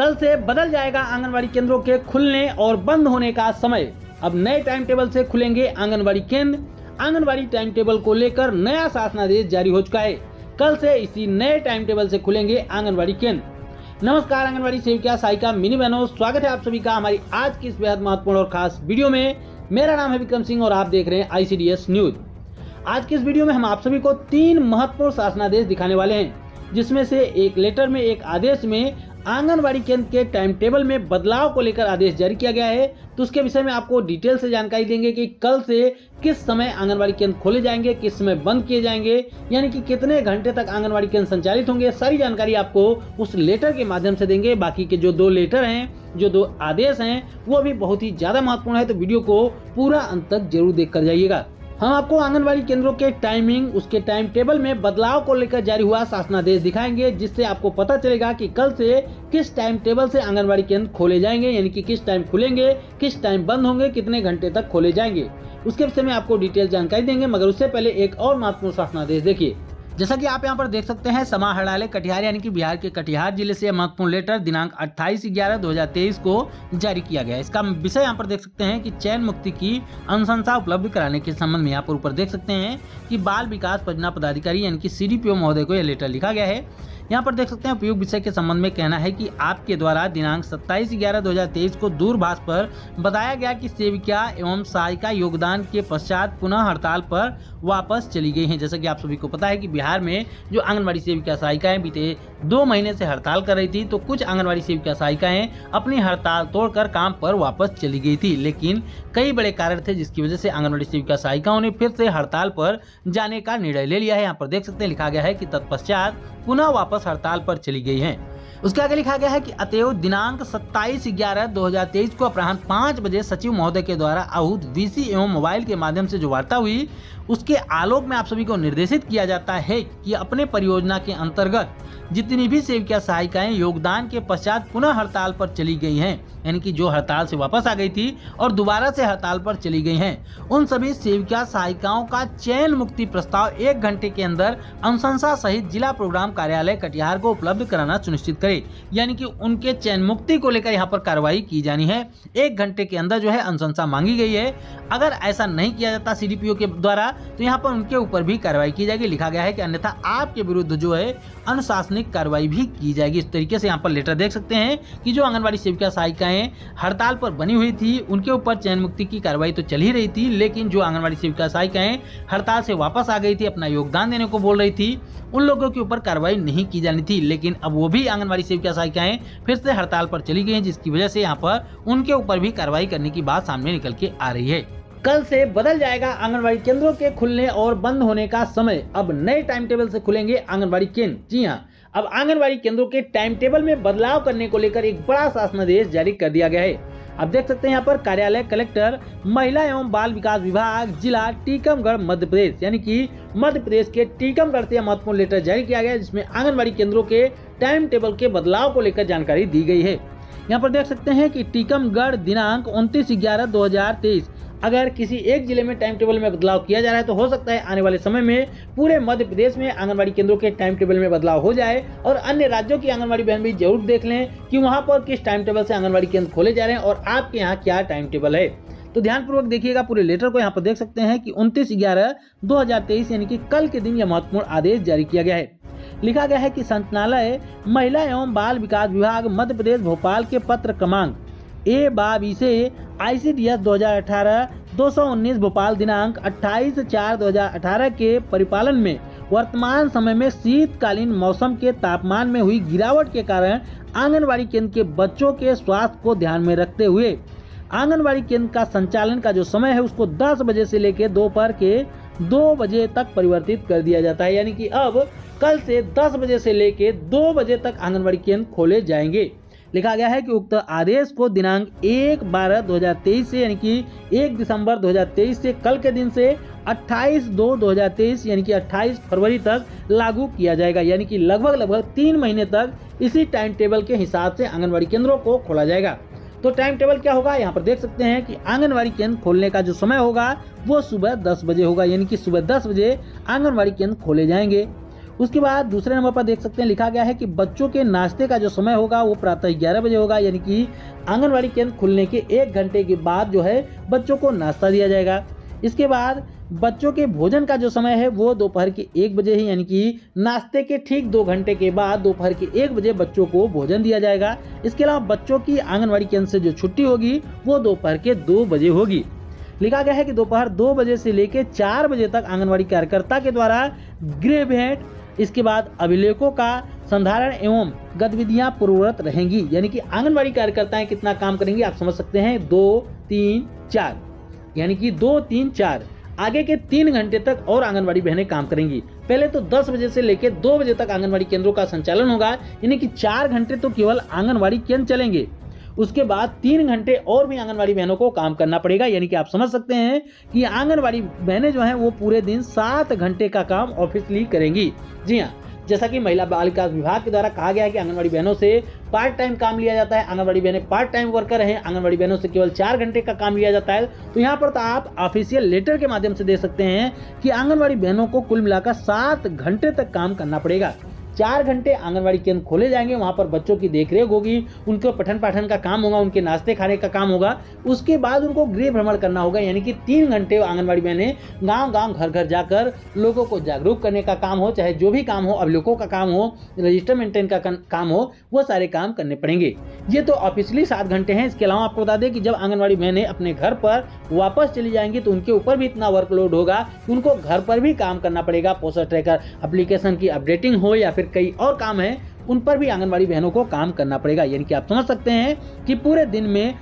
कल से बदल जाएगा आंगनबाड़ी केंद्रों के खुलने और बंद होने का समय। अब नए टाइम टेबल से खुलेंगे आंगनबाड़ी केंद्र। आंगनबाड़ी टाइम टेबल को लेकर नया शासनादेश जारी हो चुका है। कल से इसी नए टाइम टेबल से खुलेंगे आंगनबाड़ी केंद्र। नमस्कार आंगनबाड़ी सेविका सहायिका मिनी बहनों, स्वागत है आप सभी का हमारी आज की इस बेहद महत्वपूर्ण और खास वीडियो में। मेरा नाम है विक्रम सिंह और आप देख रहे हैं ICDS न्यूज। आज की इस वीडियो में हम आप सभी को 3 महत्वपूर्ण शासनादेश दिखाने वाले हैं, जिसमें से एक लेटर में, एक आदेश में आंगनबाड़ी केंद्र के टाइम टेबल में बदलाव को लेकर आदेश जारी किया गया है। तो उसके विषय में आपको डिटेल से जानकारी देंगे कि कल से किस समय आंगनबाड़ी केंद्र खोले जाएंगे, किस समय बंद किए जाएंगे, यानी कि कितने घंटे तक आंगनबाड़ी केंद्र संचालित होंगे। सारी जानकारी आपको उस लेटर के माध्यम से देंगे। बाकी के जो 2 लेटर हैं, जो 2 आदेश हैं, वो भी बहुत ही ज्यादा महत्वपूर्ण है, तो वीडियो को पूरा अंत तक जरूर देख कर जाइएगा। हम आपको आंगनबाड़ी केंद्रों के टाइमिंग, उसके टाइम टेबल में बदलाव को लेकर जारी हुआ शासनादेश दिखाएंगे, जिससे आपको पता चलेगा कि कल से किस टाइम टेबल से आंगनबाड़ी केंद्र खोले जाएंगे, यानी कि किस टाइम खुलेंगे, किस टाइम बंद होंगे, कितने घंटे तक खोले जाएंगे। उसके विषय में आपको डिटेल जानकारी देंगे, मगर उससे पहले एक और महत्वपूर्ण शासनादेश देखिए। जैसा कि आप यहां पर देख सकते हैं, समाहरणालय कटिहार यानी कि बिहार के कटिहार जिले से महत्वपूर्ण लेटर दिनांक 28/11/2023 को जारी किया गया है। इसका विषय यहां पर देख सकते हैं कि चयन मुक्ति की अनुशंसा उपलब्ध कराने के संबंध में। यहाँ पर ऊपर देख सकते हैं कि बाल विकास परियोजना पदाधिकारी यानी कि CDPO महोदय को यह लेटर लिखा गया है। यहाँ पर देख सकते हैं उपयुक्त विषय के संबंध में कहना है कि आपके द्वारा दिनांक 27/11/2023 को दूरभाष पर बताया गया कि सेविका एवं सहायिका योगदान के पश्चात पुनः हड़ताल पर वापस चली गई हैं। जैसा कि आप सभी को पता है कि बिहार में जो आंगनबाड़ी सेविका सहायिकाएं बीते 2 महीने से हड़ताल कर रही थी, तो कुछ आंगनबाड़ी सेविका सहायिकाएं अपनी हड़ताल तोड़कर काम पर वापस चली गई थी। लेकिन कई बड़े कारण थे जिसकी वजह से आंगनबाड़ी सेविका सहायिकाओं ने फिर से हड़ताल पर जाने का निर्णय ले लिया है। यहाँ पर देख सकते हैं लिखा गया है कि तत्पश्चात पुनः वापस हड़ताल पर चली गई हैं। उसके आगे लिखा गया है कि अतएव दिनांक 27/11/2023 को अपराह्न 5 बजे सचिव महोदय के द्वारा आहूत VC एवं मोबाइल के माध्यम से जो वार्ता हुई, उसके आलोक में आप सभी को निर्देशित किया जाता है कि अपने परियोजना के अंतर्गत जितनी भी सेविका सहायिकाएं योगदान के पश्चात पुनः हड़ताल पर चली गई हैं, यानी कि जो हड़ताल से वापस आ गई थी और दोबारा से हड़ताल पर चली गई हैं, उन सभी सेविका सहायिकाओं का चयन मुक्ति प्रस्ताव 1 घंटे के अंदर अनुशंसा सहित जिला प्रोग्राम कार्यालय कटिहार को उपलब्ध कराना सुनिश्चित करे। यानी कि उनके चयन मुक्ति को लेकर यहाँ पर कार्रवाई की जानी है। 1 घंटे के अंदर जो है अनुशंसा मांगी गई है। अगर ऐसा नहीं किया जाता CDPO के द्वारा, तो यहाँ पर उनके ऊपर भी कार्रवाई की जाएगी। लिखा गया है कि अन्यथा आपके विरुद्ध जो है अनुशासनिक कार्रवाई भी की जाएगी। इस तरीके से यहाँ पर लेटर देख सकते हैं कि जो आंगनबाड़ी सेविका सहायिकाएं हड़ताल पर बनी हुई थी, उनके ऊपर चयन मुक्ति की कार्रवाई तो चल ही रही थी, लेकिन जो आंगनबाड़ी सेविका सहायिकाएं हड़ताल से वापस आ गई थी, अपना योगदान देने को बोल रही थी, उन लोगों के ऊपर कार्रवाई नहीं की जानी थी। लेकिन अब वो भी आंगनबाड़ी सेविका सहायिकाएं फिर से हड़ताल पर चली गई हैं, जिसकी वजह से यहाँ पर उनके ऊपर भी कार्रवाई करने की बात सामने निकल के आ रही है। कल से बदल जाएगा आंगनबाड़ी केंद्रों के खुलने और बंद होने का समय। अब नए टाइम टेबल से खुलेंगे आंगनबाड़ी केंद्र। जी हाँ, अब आंगनबाड़ी केंद्रों के टाइम टेबल में बदलाव करने को लेकर एक बड़ा शासनादेश जारी कर दिया गया है। आप देख सकते हैं यहाँ पर कार्यालय कलेक्टर महिला एवं बाल विकास विभाग जिला टीकमगढ़ मध्य प्रदेश, यानी कि मध्य प्रदेश के टीकमगढ़ से महत्वपूर्ण लेटर जारी किया गया है, जिसमें आंगनबाड़ी केंद्रों के टाइम टेबल के बदलाव को लेकर जानकारी दी गई है। यहाँ पर देख सकते हैं कि टीकमगढ़ दिनांक 29/11/2023 अगर किसी एक जिले में टाइम टेबल में बदलाव किया जा रहा है, तो हो सकता है आने वाले समय में पूरे मध्य प्रदेश में आंगनबाड़ी केंद्रों के टाइम टेबल में बदलाव हो जाए। और अन्य राज्यों की आंगनबाड़ी बहन भी जरूर देख लें कि वहां पर किस टाइम टेबल से आंगनबाड़ी केंद्र खोले जा रहे हैं और आपके यहाँ क्या टाइम टेबल है। तो ध्यानपूर्वक देखिएगा पूरे लेटर को। यहाँ पर देख सकते हैं कि 29/11/2023 यानी कि कल के दिन यह महत्वपूर्ण आदेश जारी किया गया है। लिखा गया है कि संचालनालय महिला एवं बाल विकास विभाग मध्य प्रदेश भोपाल के पत्र क्रमांक A/B से ICDS 2018-219 भोपाल दिनांक 28/4/2018 के परिपालन में वर्तमान समय में शीतकालीन मौसम के तापमान में हुई गिरावट के कारण आंगनबाड़ी केंद्र के बच्चों के स्वास्थ्य को ध्यान में रखते हुए आंगनबाड़ी केंद्र का संचालन का जो समय है उसको 10 बजे से लेकर दोपहर के 2 बजे तक परिवर्तित कर दिया जाता है। यानी कि अब कल से 10 बजे से लेकर 2 बजे तक आंगनबाड़ी केंद्र खोले जाएंगे। लिखा गया है कि उक्त आदेश को दिनांक 1/12/2023 से, यानी कि 1 दिसंबर 2023 से कल के दिन से 28/2/2023 यानी कि 28 फरवरी तक लागू किया जाएगा। यानी कि लगभग 3 महीने तक इसी टाइम टेबल के हिसाब से आंगनबाड़ी केंद्रों को खोला जाएगा। तो टाइम टेबल क्या होगा, यहाँ पर देख सकते हैं कि आंगनबाड़ी केंद्र खोलने का जो समय होगा वो सुबह 10 बजे होगा। यानी कि सुबह 10 बजे आंगनबाड़ी केंद्र खोले जाएंगे। उसके बाद दूसरे नंबर पर देख सकते हैं लिखा गया है कि बच्चों के नाश्ते का जो समय होगा वो प्रातः 11 बजे होगा, यानी कि आंगनबाड़ी केंद्र खुलने के 1 घंटे के बाद जो है बच्चों को नाश्ता दिया जाएगा। इसके बाद बच्चों के भोजन का जो समय है वो दोपहर के 1 बजे ही, यानी कि नाश्ते के ठीक 2 घंटे के बाद दोपहर के 1 बजे बच्चों को भोजन दिया जाएगा। इसके अलावा बच्चों की आंगनबाड़ी केंद्र से जो छुट्टी होगी वो दोपहर के 2 बजे होगी। लिखा गया है कि दोपहर 2 बजे से लेकर 4 बजे तक आंगनबाड़ी कार्यकर्ता के द्वारा गृह भेंट, इसके बाद अभिलेखों का संधारण एवं गतिविधियां पूर्ववत रहेंगी। यानी कि आंगनबाड़ी कार्यकर्ताएं कितना काम करेंगी आप समझ सकते हैं, 2, 3, 4, यानी कि 2, 3, 4 आगे के 3 घंटे तक और आंगनबाड़ी बहनें काम करेंगी। पहले तो 10 बजे से लेकर 2 बजे तक आंगनबाड़ी केंद्रों का संचालन होगा, यानी कि 4 घंटे तो केवल आंगनबाड़ी केंद्र चलेंगे। उसके बाद 3 घंटे और भी आंगनबाड़ी बहनों को काम करना पड़ेगा, यानी कि आप समझ सकते हैं कि आंगनबाड़ी बहनें जो हैं वो पूरे दिन 7 घंटे का काम ऑफिशियली करेंगी। जी हाँ, जैसा कि महिला बाल विकास विभाग के द्वारा कहा गया है कि आंगनबाड़ी बहनों से पार्ट टाइम काम लिया जाता है, आंगनबाड़ी बहनें पार्ट टाइम वर्कर हैं, आंगनबाड़ी बहनों से केवल 4 घंटे का काम लिया जाता है। तो यहाँ पर तो आप ऑफिशियल लेटर के माध्यम से देख सकते हैं कि आंगनबाड़ी बहनों को कुल मिलाकर 7 घंटे तक काम करना पड़ेगा। 4 घंटे आंगनबाड़ी केंद्र खोले जाएंगे, वहां पर बच्चों की देखरेख होगी, उनके पठन पाठन का काम होगा, उनके नाश्ते खाने का काम होगा। उसके बाद उनको गृह भ्रमण करना होगा, यानी कि 3 घंटे आंगनबाड़ी बहनें गांव-गांव घर-घर जाकर लोगों को जागरूक करने का काम हो, चाहे जो भी काम हो, अभिलेखों का काम हो, रजिस्टर मेंटेन का काम हो, वो सारे काम करने पड़ेंगे। ये तो ऑफिशियली 7 घंटे हैं। इसके अलावा आपको बता दें कि जब आंगनबाड़ी बहनें अपने घर पर वापस चली जाएंगी तो उनके ऊपर भी इतना वर्कलोड होगा कि उनको घर पर भी काम करना पड़ेगा। पोस्टर ट्रैकर एप्लीकेशन की अपडेटिंग हो या फिर कई और काम है, उन पर भी आंगनबाड़ी बहनों को काम करना पड़ेगा। यानी कि आप समझ सकते हैं कि पूरे दिन में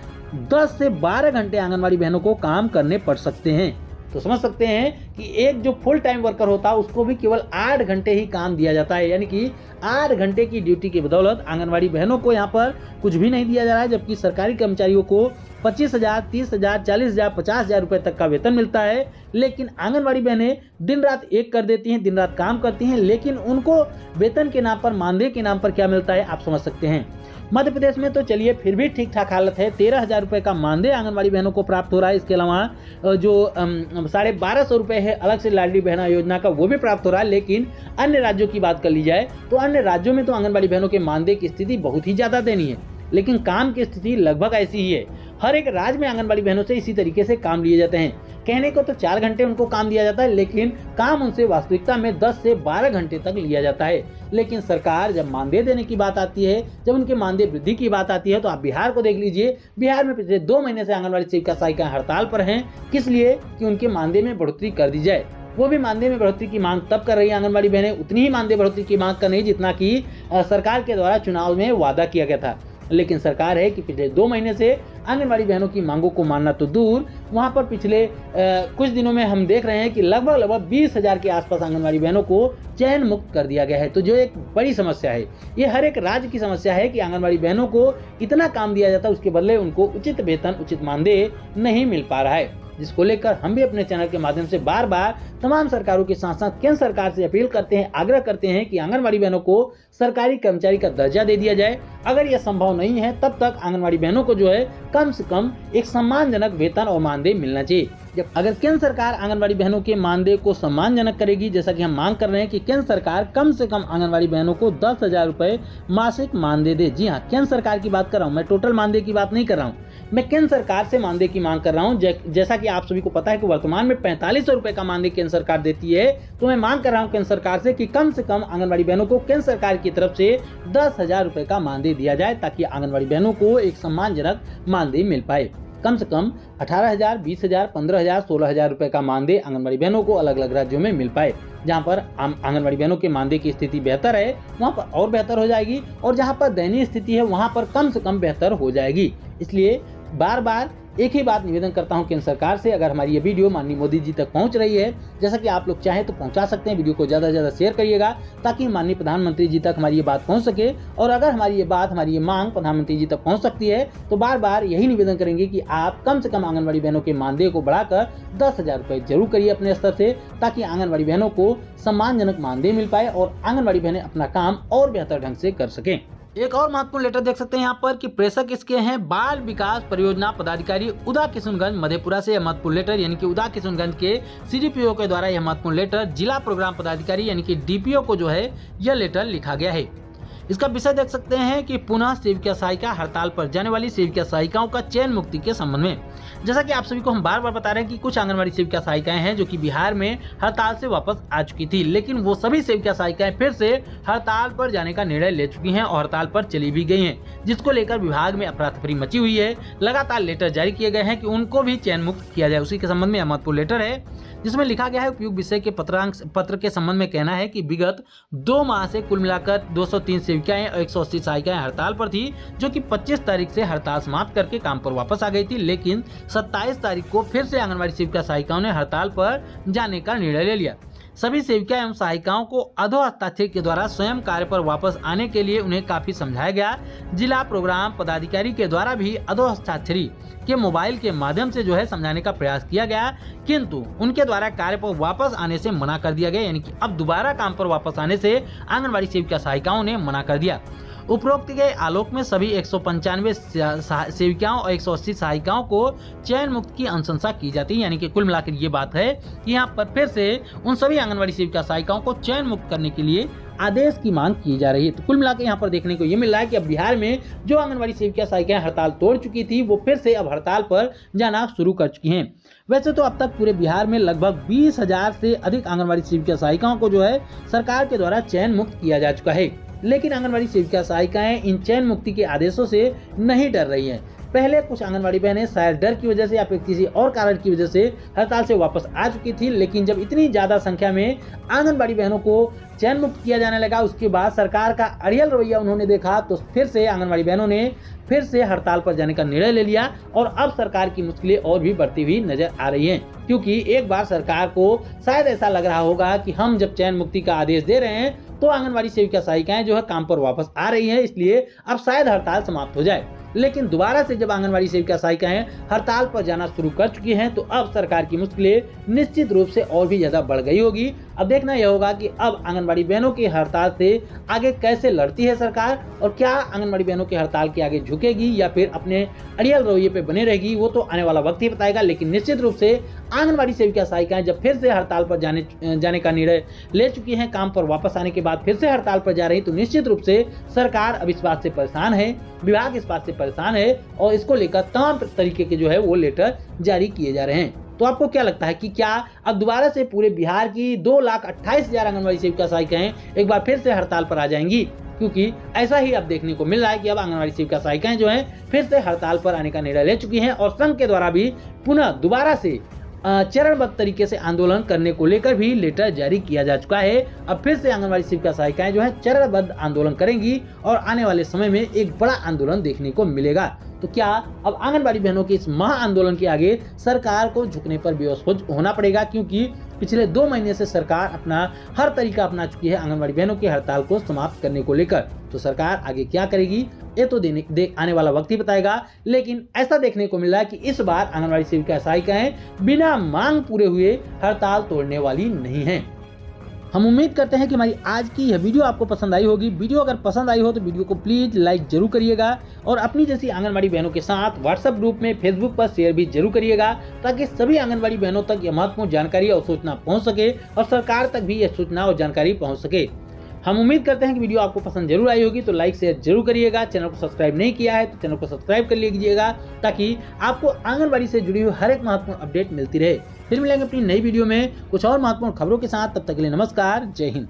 10 से 12 घंटे आंगनबाड़ी बहनों को काम करने पड़ सकते हैं। तो समझ सकते हैं कि एक जो फुल टाइम वर्कर होता है उसको भी केवल 8 घंटे ही काम दिया जाता है, यानी कि 8 घंटे की ड्यूटी की बदौलत आंगनबाड़ी बहनों को यहाँ पर कुछ भी नहीं दिया जा रहा है, जबकि सरकारी कर्मचारियों को 25,000, 30,000, 40,000, 50,000 रुपए तक का वेतन मिलता है। लेकिन आंगनबाड़ी बहनें दिन रात एक कर देती हैं, दिन रात काम करती हैं, लेकिन उनको वेतन के नाम पर, मानदेय के नाम पर क्या मिलता है आप समझ सकते हैं। मध्य प्रदेश में तो चलिए फिर भी ठीक ठाक हालत है, 13,000 रुपए का मानदेय आंगनबाड़ी बहनों को प्राप्त हो रहा है। इसके अलावा जो 1250 रुपए है अलग से लाडली बहना योजना का, वो भी प्राप्त हो रहा है। लेकिन अन्य राज्यों की बात कर ली जाए तो अन्य राज्यों में तो आंगनबाड़ी बहनों के मानदेय की स्थिति बहुत ही ज्यादा दयनीय है, लेकिन काम की स्थिति लगभग ऐसी ही है। हर एक राज्य में आंगनबाड़ी बहनों से इसी तरीके से काम लिए जाते हैं। कहने को तो 4 घंटे उनको काम दिया जाता है, लेकिन काम उनसे वास्तविकता में 10 से 12 घंटे तक लिया जाता है। लेकिन सरकार जब मानदेय देने की बात आती है, जब उनके मानदेय वृद्धि की बात आती है, तो आप बिहार को देख लीजिए। बिहार में पिछले 2 महीने से आंगनबाड़ी सेविका सहायिका हड़ताल पर हैं, किस लिए कि उनके मानदेय में बढ़ोतरी कर दी जाए। वो भी मानदेय में बढ़ोतरी की मांग तब कर रही है आंगनबाड़ी बहनें, उतनी ही मानदेय बढ़ोतरी की मांग कर रही जितना कि सरकार के द्वारा चुनाव में वादा किया गया था। लेकिन सरकार है कि पिछले 2 महीने से आंगनबाड़ी बहनों की मांगों को मानना तो दूर, वहां पर पिछले कुछ दिनों में हम देख रहे हैं कि लगभग 20,000 के आसपास आंगनबाड़ी बहनों को चयन मुक्त कर दिया गया है। तो जो एक बड़ी समस्या है, ये हर एक राज्य की समस्या है कि आंगनबाड़ी बहनों को इतना काम दिया जाता है, उसके बदले उनको उचित वेतन, उचित मानदेय नहीं मिल पा रहा है, जिसको लेकर हम भी अपने चैनल के माध्यम से बार बार तमाम सरकारों के साथ साथ केंद्र सरकार से अपील करते हैं, आग्रह करते हैं कि आंगनबाड़ी बहनों को सरकारी कर्मचारी का दर्जा दे दिया जाए। अगर यह संभव नहीं है तब तक आंगनबाड़ी बहनों को जो है कम से कम एक सम्मानजनक वेतन और मानदेय मिलना चाहिए। जब अगर केंद्र सरकार आंगनबाड़ी बहनों के मानदेय को सम्मानजनक करेगी, जैसा कि हम मांग कर रहे हैं कि केंद्र सरकार कम से कम आंगनबाड़ी बहनों को 10,000 रुपए मासिक मानदेय दे। जी हाँ, केंद्र सरकार की बात कर रहा हूँ, मैं टोटल मानदेय की बात नहीं कर रहा हूँ, मैं केंद्र सरकार से मानदेय की मांग कर रहा हूं। जैसा कि आप सभी को पता है कि वर्तमान में 4500 रुपए का मानदेय केंद्र सरकार देती है, तो मैं मांग कर रहा हूं केंद्र सरकार से कि कम कम आंगनबाड़ी बहनों को केंद्र सरकार की तरफ से 10,000 रुपए का मानदेय दिया जाए, ताकि आंगनबाड़ी बहनों को एक सम्मानजनक मानदेय मिल पाए। कम से कम 18,000, 20,000, 15,000, 16,000 रुपए का मानदेय आंगनबाड़ी बहनों को अलग अलग राज्यों में मिल पाए। जहां पर आंगनबाड़ी बहनों के मानदेय की स्थिति बेहतर है वहां पर और बेहतर हो जाएगी, और जहां पर दयनीय स्थिति है वहां पर कम से कम बेहतर हो जाएगी। इसलिए बार बार एक ही बात निवेदन करता हूं केंद्र सरकार से, अगर हमारी ये वीडियो माननीय मोदी जी तक पहुंच रही है, जैसा कि आप लोग चाहें तो पहुंचा सकते हैं, वीडियो को ज़्यादा से ज़्यादा शेयर करिएगा ताकि माननीय प्रधानमंत्री जी तक हमारी ये बात पहुंच सके। और अगर हमारी ये बात, हमारी ये मांग प्रधानमंत्री जी तक पहुंच सकती है तो बार बार यही निवेदन करेंगे कि आप कम से कम आंगनबाड़ी बहनों के मानदेय को बढ़ाकर 10,000 रुपये जरूर करिए अपने स्तर से, ताकि आंगनबाड़ी बहनों को सम्मानजनक मानदेय मिल पाए और आंगनबाड़ी बहनें अपना काम और बेहतर ढंग से कर सकें। एक और महत्वपूर्ण लेटर देख सकते हैं यहाँ पर कि प्रेषक इसके हैं बाल विकास परियोजना पदाधिकारी उदा किशुनगंज मधेपुरा से। यह महत्वपूर्ण लेटर यानी कि उदा किशुनगंज के सीडीपीओ के द्वारा यह महत्वपूर्ण लेटर जिला प्रोग्राम पदाधिकारी यानी कि डीपीओ को जो है यह लेटर लिखा गया है। इसका विषय देख सकते हैं कि पुनः सेविका सहायिका हड़ताल पर जाने वाली सेविका सहायिकाओं का चयन मुक्ति के संबंध में। जैसा कि आप सभी को हम बार बार बता रहे हैं कि कुछ आंगनबाड़ी सेविका सहायिकाएं हैं जो कि बिहार में हड़ताल से वापस आ चुकी थी, लेकिन वो सभी सेविका सहायिकाएं फिर से हड़ताल पर जाने का निर्णय ले चुकी हैं और हड़ताल पर चली भी गई हैं, जिसको लेकर विभाग में अफरा तफरी मची हुई है। लगातार लेटर जारी किए गए हैं कि उनको भी चयन मुक्त किया जाए। उसी के संबंध में महत्वपूर्ण लेटर है जिसमें लिखा गया है उपयुक्त विषय के पत्र के संबंध में कहना है कि विगत 2 माह से कुल मिलाकर 203 सेविकाएं और 180 सहायिकाएं हड़ताल पर थी, जो कि 25 तारीख से हड़ताल समाप्त करके काम पर वापस आ गई थी। लेकिन 27 तारीख को फिर से आंगनबाड़ी सेविका सहायिकाओं ने हड़ताल पर जाने का निर्णय ले लिया। सभी सेविका एवं सहायिकाओं को अधो हस्ताक्षर के द्वारा स्वयं कार्य पर वापस आने के लिए उन्हें काफी समझाया गया। जिला प्रोग्राम पदाधिकारी के द्वारा भी अधो हस्ताक्षरी के मोबाइल के माध्यम से जो है समझाने का प्रयास किया गया, किंतु उनके द्वारा कार्य पर वापस आने से मना कर दिया गया। यानी कि अब दोबारा काम पर वापस आने से आंगनबाड़ी सेविका सहायिकाओं ने मना कर दिया। उपरोक्त के आलोक में सभी 195 सेविकाओं और 180 सहायिकाओं को चयन मुक्त की अनुशंसा की जाती है। यानी कि कुल मिलाकर ये बात है कि यहाँ पर फिर से उन सभी आंगनबाड़ी सेविका सहायिकाओं को चयन मुक्त करने के लिए आदेश की मांग की जा रही है। तो कुल मिलाकर यहाँ पर देखने को ये मिल रहा है कि अब बिहार में जो आंगनबाड़ी सेविका सहायिकाएं हड़ताल तोड़ चुकी थी वो फिर से अब हड़ताल पर जाना शुरू कर चुकी हैं। वैसे तो अब तक पूरे बिहार में लगभग 20,000 से अधिक आंगनबाड़ी सेविका सहायिकाओं को जो है सरकार के द्वारा चयन मुक्त किया जा चुका है, लेकिन आंगनबाड़ी सेविका सहायिकाएं इन चयन मुक्ति के आदेशों से नहीं डर रही हैं। पहले कुछ आंगनबाड़ी बहनें शायद डर की वजह से या फिर किसी और कारण की वजह से हड़ताल से वापस आ चुकी थी, लेकिन जब इतनी ज्यादा संख्या में आंगनबाड़ी बहनों को चयन मुक्त किया जाने लगा, उसके बाद सरकार का अड़ियल रवैया उन्होंने देखा तो फिर से आंगनबाड़ी बहनों ने फिर से हड़ताल पर जाने का निर्णय ले लिया और अब सरकार की मुश्किलें और भी बढ़ती हुई नजर आ रही हैं। क्योंकि एक बार सरकार को शायद ऐसा लग रहा होगा कि हम जब चयन मुक्ति का आदेश दे रहे हैं तो आंगनबाड़ी सेविका सहायिकाएं जो है काम पर वापस आ रही हैं, इसलिए अब शायद हड़ताल समाप्त हो जाए। लेकिन दोबारा से जब आंगनबाड़ी सेविका सहायिकाएं हड़ताल पर जाना शुरू कर चुकी हैं तो अब सरकार की मुश्किलें निश्चित रूप से और भी ज्यादा बढ़ गई होगी। अब देखना यह होगा कि अब आंगनबाड़ी बहनों की हड़ताल से आगे कैसे लड़ती है सरकार और क्या आंगनबाड़ी बहनों की हड़ताल के आगे झुकेगी या फिर अपने अड़ियल रवैये पे बने रहेगी, वो तो आने वाला वक्त ही बताएगा। लेकिन निश्चित रूप से आंगनबाड़ी सेविका सहायिकाएं जब फिर से हड़ताल पर जाने का निर्णय ले चुकी हैं, काम पर वापस आने के बाद फिर से हड़ताल पर जा रही, तो निश्चित रूप से सरकार अब इस बात से परेशान है, विभाग इस बात से परेशान है और इसको लेकर तमाम तरीके के जो है वो लेटर जारी किए जा रहे हैं। तो आपको क्या लगता है कि क्या अब दोबारा से पूरे बिहार की 2,28,000 आंगनबाड़ी सेविका सहायिकाएं एक बार फिर से हड़ताल पर आ जाएंगी? क्योंकि ऐसा ही अब देखने को मिल रहा है कि अब आंगनबाड़ी सेविका सहायिकाएं जो हैं फिर से हड़ताल पर आने का निर्णय ले चुकी हैं और संघ के द्वारा भी पुनः दोबारा से चरणबद्ध तरीके से आंदोलन करने को लेकर भी लेटर जारी किया जा चुका है। अब फिर से आंगनबाड़ी सेविका सहायिकाएं जो है चरणबद्ध आंदोलन करेंगी और आने वाले समय में एक बड़ा आंदोलन देखने को मिलेगा। तो क्या अब आंगनबाड़ी बहनों के इस महा आंदोलन के आगे सरकार को झुकने पर बेहोश होना पड़ेगा? क्योंकि पिछले 2 महीने से सरकार अपना हर तरीका अपना चुकी है आंगनबाड़ी बहनों की हड़ताल को समाप्त करने को लेकर। तो सरकार आगे क्या करेगी ये तो आने वाला वक्त ही बताएगा। लेकिन ऐसा देखने को मिल रहा है कि इस बार आंगनबाड़ी सेविका सहायिकाएं बिना मांग पूरे हुए हड़ताल तोड़ने वाली नहीं है। हम उम्मीद करते हैं कि हमारी आज की यह वीडियो आपको पसंद आई होगी। वीडियो अगर पसंद आई हो तो वीडियो को प्लीज़ लाइक जरूर करिएगा और अपनी जैसी आंगनबाड़ी बहनों के साथ व्हाट्सएप ग्रुप में फेसबुक पर शेयर भी जरूर करिएगा, ताकि सभी आंगनबाड़ी बहनों तक यह महत्वपूर्ण जानकारी और सूचना पहुंच सके और सरकार तक भी यह सूचना और जानकारी पहुंच सके। हम उम्मीद करते हैं कि वीडियो आपको पसंद जरूर आई होगी, तो लाइक शेयर जरूर करिएगा। चैनल को सब्सक्राइब नहीं किया है तो चैनल को सब्सक्राइब कर लीजिएगा, ताकि आपको आंगनबाड़ी से जुड़ी हुई हर एक महत्वपूर्ण अपडेट मिलती रहे। फिर मिलेंगे अपनी नई वीडियो में कुछ और महत्वपूर्ण खबरों के साथ। तब तक के लिए नमस्कार, जय हिंद।